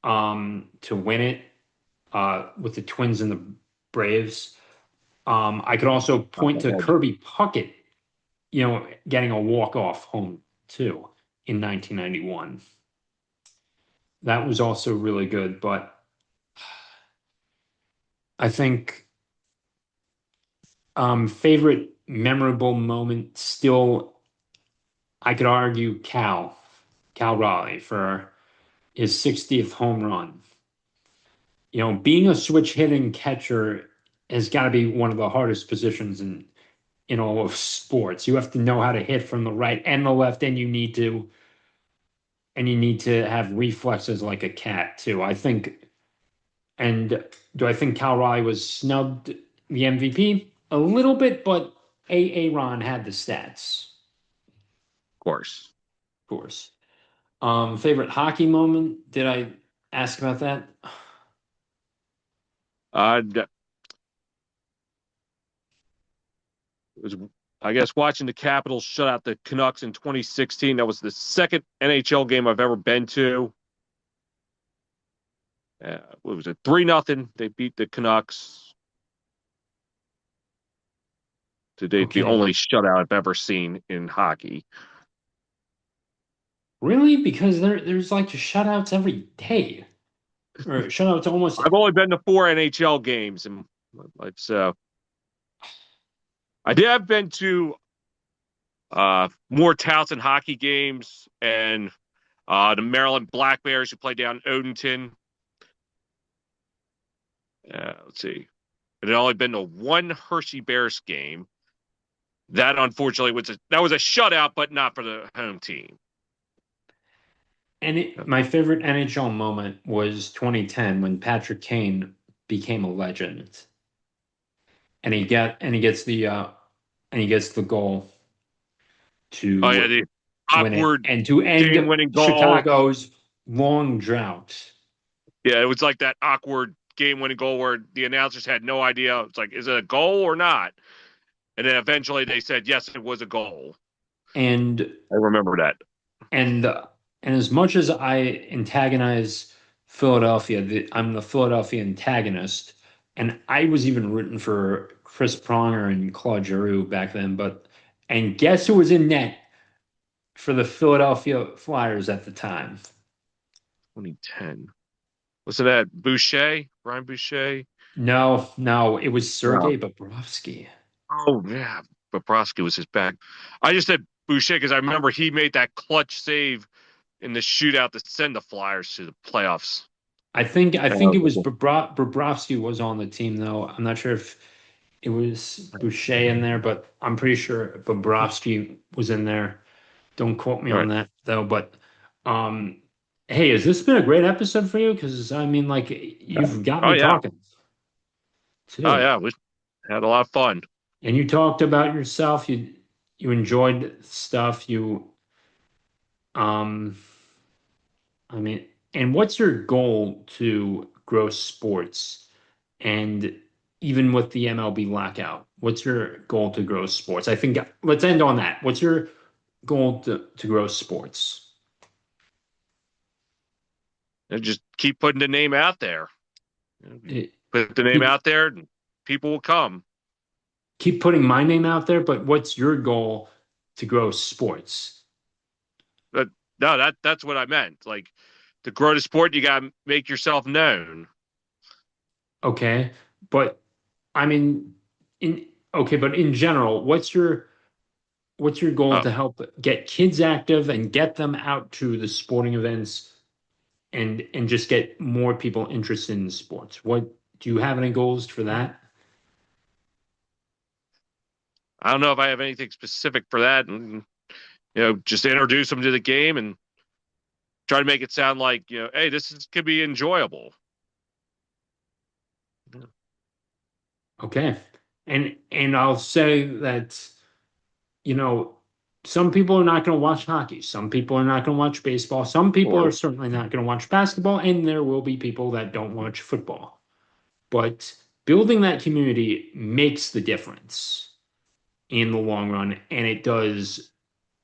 to win it with the Twins and the Braves. I could also point to Kirby Puckett, getting a walk-off home too in 1991. That was also really good, but I think favorite memorable moment still, I could argue Cal Raleigh for his 60th home run. You know, being a switch hitting catcher has got to be one of the hardest positions in all of sports. You have to know how to hit from the right and the left, and you need to have reflexes like a cat too. I think, and do I think Cal Raleigh was snubbed the MVP? A little bit, but Ron had the stats, Of course. of course. Favorite hockey moment? Did I ask about that? It was, I guess, watching the Capitals shut out the Canucks in 2016. That was the second NHL game I've ever been to. What was it? 3-0. They beat the Canucks. To date, the Okay. only shutout I've ever seen in hockey. Really? Because there's like shutouts every day, or shutouts almost. I've only been to 4 NHL games in my life, so I did. I've been to more Towson hockey games and the Maryland Black Bears who play down in Odenton. Let's see. I've only been to one Hershey Bears game. That unfortunately was a shutout, but not for the home team. And my favorite NHL moment was 2010 when Patrick Kane became a legend, and he gets the goal Oh yeah, to the win it awkward and to end game-winning goal. Chicago's long drought. Yeah, it was like that awkward game-winning goal where the announcers had no idea. It's like, is it a goal or not? And then eventually they said, yes, it was a goal. And I remember that. and and as much as I antagonize Philadelphia, I'm the Philadelphia antagonist, and I was even rooting for Chris Pronger and Claude Giroux back then. And guess who was in net for the Philadelphia Flyers at the time? 2010. Was it that Boucher? Brian Boucher? No, no, it was No. Sergei Bobrovsky. Oh, yeah. Bobrovsky was his back. I just said Boucher because I remember he made that clutch save in the shootout to send the Flyers to the playoffs. I think it was Bobrovsky was on the team though. I'm not sure if it was Boucher in there, but I'm pretty sure Bobrovsky was in there. Don't quote me All on right. that though. But um, hey, has this been a great episode for you? Because I mean, like you've got Oh, me yeah. talking Oh, too, yeah. We had a lot of fun. and you talked about yourself. You enjoyed stuff. Um, I mean, and what's your goal to grow sports? And even with the MLB lockout, what's your goal to grow sports? I think let's end on that. What's your goal to grow sports? And just keep putting the name out there. It, Put the name keep out there, and people will come. keep putting my name out there, but what's your goal to grow sports? But no, that's what I meant. Like to grow the sport, you got to make yourself known. Okay, but I mean, in okay, but in general, what's your goal Oh, to help get kids active and get them out to the sporting events and just get more people interested in sports? What do you have any goals for that? I don't know if I have anything specific for that, and just introduce them to the game and try to make it sound like hey, could be enjoyable. Okay. And I'll say that, you know, some people are not going to watch hockey. Some people are not going to watch baseball. Some people are Or certainly not going to watch basketball, and there will be people that don't watch football. But building that community makes the difference in the long run, and it does.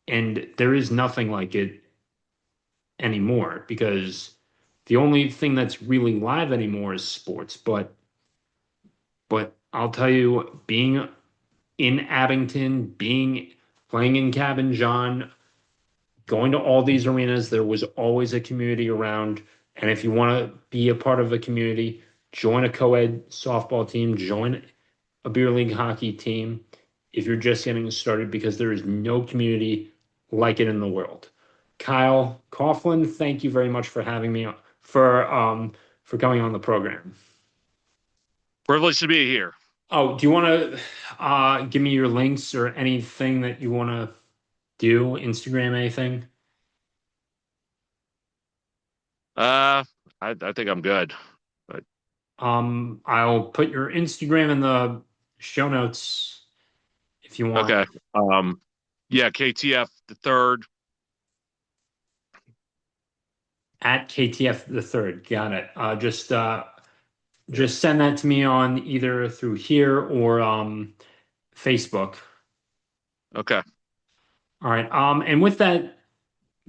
And there is nothing like it anymore because the only thing that's really live anymore is sports. But I'll tell you, being in Abington, being playing in Cabin John, going to all these arenas, there was always a community around. And if you want to be a part of a community, join a co-ed softball team, join a beer league hockey team if you're just getting started, because there is no community like it in the world. Kyle Caughlin, thank you very much for having me for coming on the program. Privileged to be here. Oh, do you want to give me your links or anything that you want to do? Instagram, anything? Uh, I think I'm good. But I'll put your Instagram in the show notes if you want. okay. Yeah, KTF the third. At KTF the third. Got it. Yeah. Just send that to me on either through here or Facebook. Okay. All right. And with that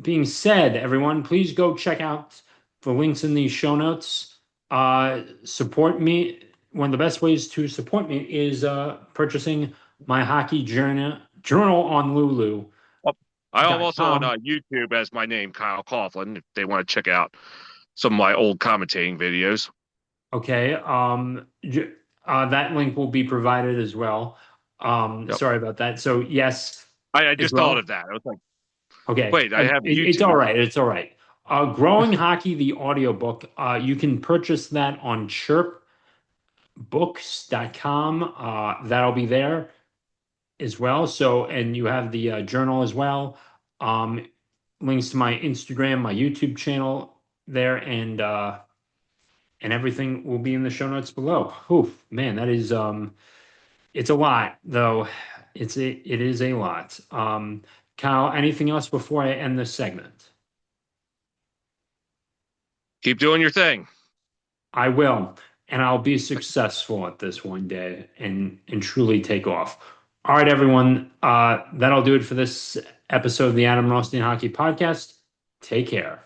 being said, everyone, please go check out the links in these show notes. Support me. One of the best ways to support me is purchasing my hockey journal on Lulu. Well, I'm Dot also on com. YouTube as my name, Kyle Caughlin, if they want to check out some of my old commentating videos. Okay. That link will be provided as well. Yep. Sorry about that. So yes, I as just thought well. of that. I was like, Okay. wait, I have It's all YouTube. right. It's all right. Growing Hockey, the audiobook. You can purchase that on chirpbooks.com. That'll be there as well. So, and you have the journal as well. Um, Links to my Instagram, my YouTube channel there, and everything will be in the show notes below. Oof, man, that is it's a lot though. It is a lot. Kyle, anything else before I end this segment? Keep doing your thing. I will, and I'll be successful at this one day and truly take off. All right, everyone. That'll do it for this episode of the Adam Rothstein Hockey Podcast. Take care.